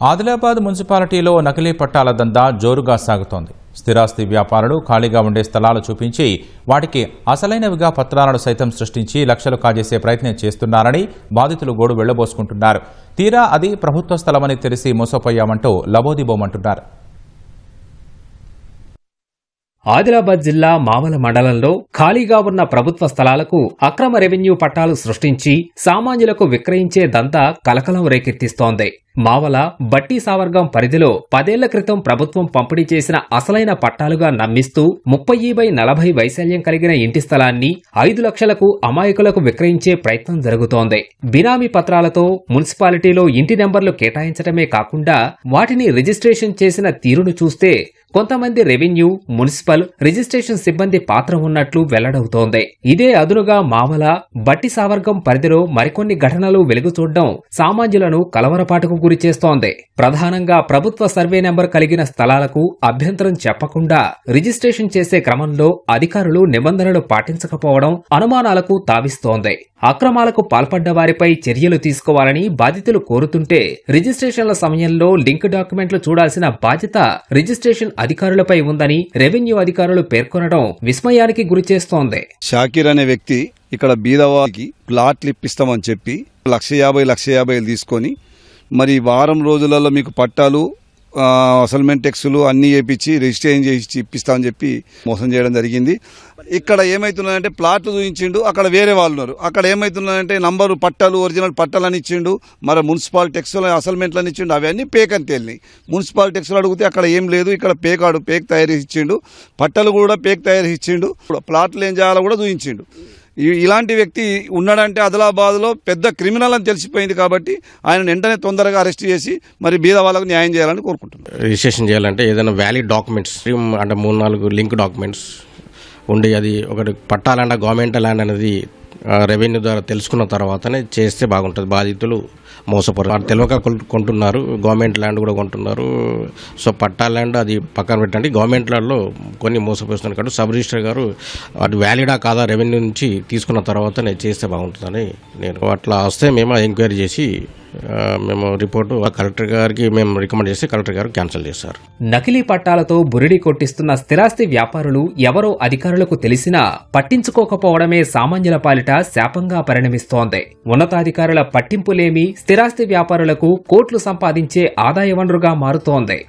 ఆదిలాబాద్ మున్సిపాలిటీలో నకిలీ పట్టాల దందా జోరుగా సాగుతోంది. స్థిరాస్తి వ్యాపారులు ఖాళీగా ఉండే స్థలాలు చూపించి వాటికి అసలైనవిగా పత్రాలను సైతం సృష్టించి లక్షలు కాజేసే ప్రయత్నం చేస్తున్నారని బాధితులు గోడు వెళ్లబోసుకుంటున్నారు. తీరా అది ప్రభుత్వ స్థలమని తెలిసి మోసపోయామంటూ లబోదిబోమంటున్నారు. ఆదిలాబాద్ జిల్లా మావల మండలంలో ఖాళీగా ఉన్న ప్రభుత్వ స్థలాలకు అక్రమ రెవెన్యూ పట్టాలు సృష్టించి సామాన్యులకు విక్రయించే దంతా కలకలం రేకెత్తిస్తోంది. మావల బట్టి సావర్గం పరిధిలో 10 ఏళ్ల క్రితం ప్రభుత్వం పంపిణీ చేసిన అసలైన పట్టాలుగా నమ్మిస్తూ 30/40 వైశాల్యం కలిగిన ఇంటి స్థలాన్ని 5 లక్షలకు అమాయకులకు విక్రయించే ప్రయత్నం జరుగుతోంది. బినామీ పత్రాలతో మున్సిపాలిటీలో ఇంటి నెంబర్లు కేటాయించడమే కాకుండా వాటిని రిజిస్ట్రేషన్ చేసిన తీరును చూస్తే కొంతమంది రెవెన్యూ, మున్సిపల్, రిజిస్ట్రేషన్ సిబ్బంది పాత్ర ఉన్నట్లు వెల్లడవుతోంది. ఇదే అదునుగా మావల బట్టి సావర్గం పరిధిలో మరికొన్ని ఘటనలు వెలుగు చూడడం సామాన్యులను కలవరపాటుకు గురిచేస్తోంది. ప్రధానంగా ప్రభుత్వ సర్వే నెంబర్ కలిగిన స్థలాలకు అభ్యంతరం చెప్పకుండా రిజిస్ట్రేషన్ చేసే క్రమంలో అధికారులు నిబంధనలు పాటించకపోవడం అనుమానాలకు తావిస్తోంది. అక్రమాలకు పాల్పడ్డ వారిపై చర్యలు తీసుకోవాలని బాధితులు కోరుతుంటే రిజిస్ట్రేషన్ల సమయంలో లింక్ డాక్యుమెంట్లు చూడాల్సిన బాధ్యత రిజిస్ట్రేషన్ అధికారులపై ఉందని రెవెన్యూ అధికారులు పేర్కొనడం విస్మయానికి గురిచేస్తోంది. షాకీర్ అనే వ్యక్తి ఇక్కడ బీదవారికి ప్లాట్లు ఇప్పిస్తామని చెప్పి 150,00,000 తీసుకొని మరి వారం రోజులలో మీకు పట్టాలు అసైన్మెంట్ టెక్స్లు అన్నీ వేయించి రిజిస్ట్రేషన్ చేసి ఇప్పిస్తామని చెప్పి మోసం చేయడం జరిగింది. ఇక్కడ ఏమవుతున్నదంటే ప్లాట్లు చూపించిండు, అక్కడ వేరే వాళ్ళు ఉన్నారు. అక్కడ ఏమవుతున్నదంటే నంబరు పట్టాలు ఒరిజినల్ పట్టాలని ఇచ్చిండు, మరి మున్సిపల్ టెక్స్లు అసైన్మెంట్లని ఇచ్చిండు, అవన్నీ పేక్ అని తేలినాయి. మున్సిపల్ టెక్స్లు అడిగితే అక్కడ ఏం లేదు, ఇక్కడ పేక్ తయారు ఇచ్చిండు, పట్టాలు కూడా పేక్ తయారు ఇచ్చిండు, ప్లాట్లు ఏం చేయాలో కూడా చూపించిండు. ఇలాంటి వ్యక్తి ఉన్నాడంటే ఆదిలాబాద్లో పెద్ద క్రిమినల్ అని తెలిసిపోయింది. కాబట్టి ఆయన వెంటనే తొందరగా అరెస్ట్ చేసి మరి బీద వాళ్ళకు న్యాయం చేయాలని కోరుకుంటున్నాను. రిజిస్ట్రేషన్ చేయాలంటే ఏదైనా వ్యాలిడ్ డాక్యుమెంట్స్ అంటే 3-4 లింక్ డాక్యుమెంట్స్ ఉండి అది ఒకటి పట్టాలంటే గవర్నమెంట్ ల్యాండ్ అనేది రెవెన్యూ ద్వారా తెలుసుకున్న తర్వాతనే చేస్తే బాగుంటుంది. బాధితులు మోసపోరు, వాళ్ళు తెలియక కొంటున్నారు, గవర్నమెంట్ ల్యాండ్ కూడా కొంటున్నారు. సో పట్టా ల్యాండ్ అది పక్కన పెట్టండి, గవర్నమెంట్ ల్యాండ్లో కొన్ని మోసపోతున్నారు. కాబట్టి సబ్ రిజిస్టర్ గారు అది వ్యాలిడా కాదా రెవెన్యూ నుంచి తీసుకున్న తర్వాతనే చేస్తే బాగుంటుందని నేను అట్లా వస్తే మేము ఎంక్వైరీ చేసి మేము రిపోర్టు కలెక్టర్ గారికి మేము రికమెండ్ చేసి కలెక్టర్ గారు క్యాన్సిల్ చేశారు. నకిలీ పట్టాలతో బురిడి కొట్టిస్తున్న స్థిరాస్తి వ్యాపారులు ఎవరో అధికారులకు తెలిసినా పట్టించుకోకపోవడమే సామాన్యుల పాలిట శాపంగా పరిణమిస్తోంది. ఉన్నతాధికారుల పట్టింపులేమి స్థిరాస్తి వ్యాపారులకు కోట్లు సంపాదించే ఆదాయ వనరుగా మారుతోంది.